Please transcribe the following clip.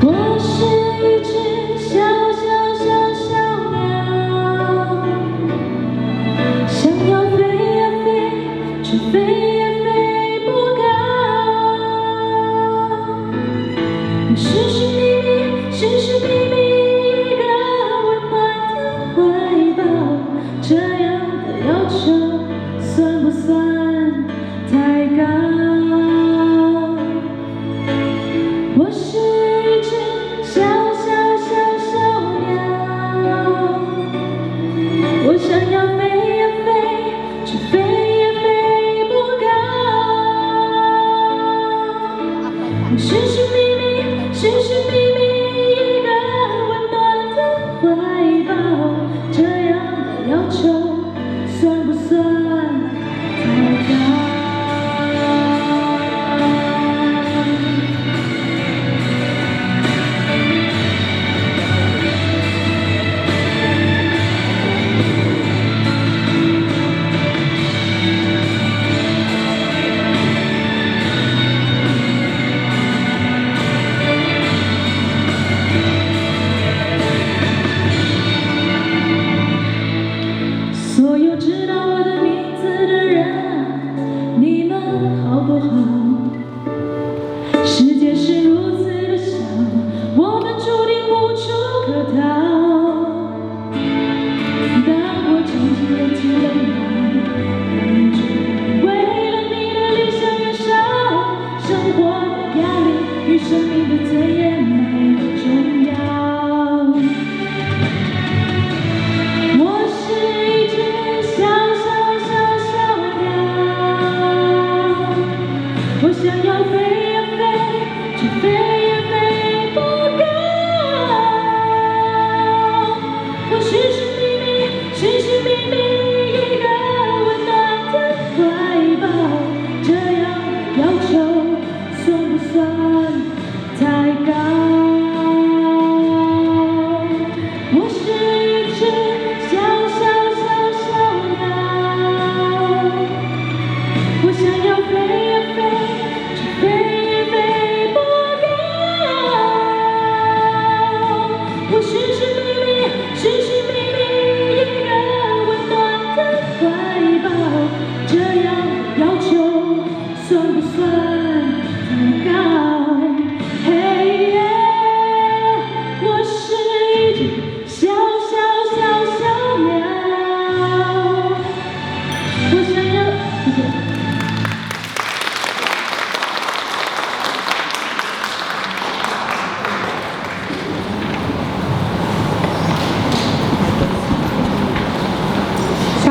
我是一只小小小小鸟，想要飞呀飞，却飞也飞不高。寻寻觅觅，寻寻觅觅一个温暖的怀抱，这样的要求算不算太高？我是一只小小小小鸟，我想要飞呀飞，却飞也飞不高。寻寻觅觅，寻寻觅觅一个温暖的怀抱，这样的要求算不算太高？所有知道我的名字的人，你们好不好？世界是如此的小，我们注定无处可逃。当我长期累积了梦，为了你的理想燃烧，生活的压力与生命的尊严哪一个重要？我想要飞呀飞，却飞也飞不高。我寻寻觅觅，寻寻觅觅一个温暖的怀抱，这样的要求算不算？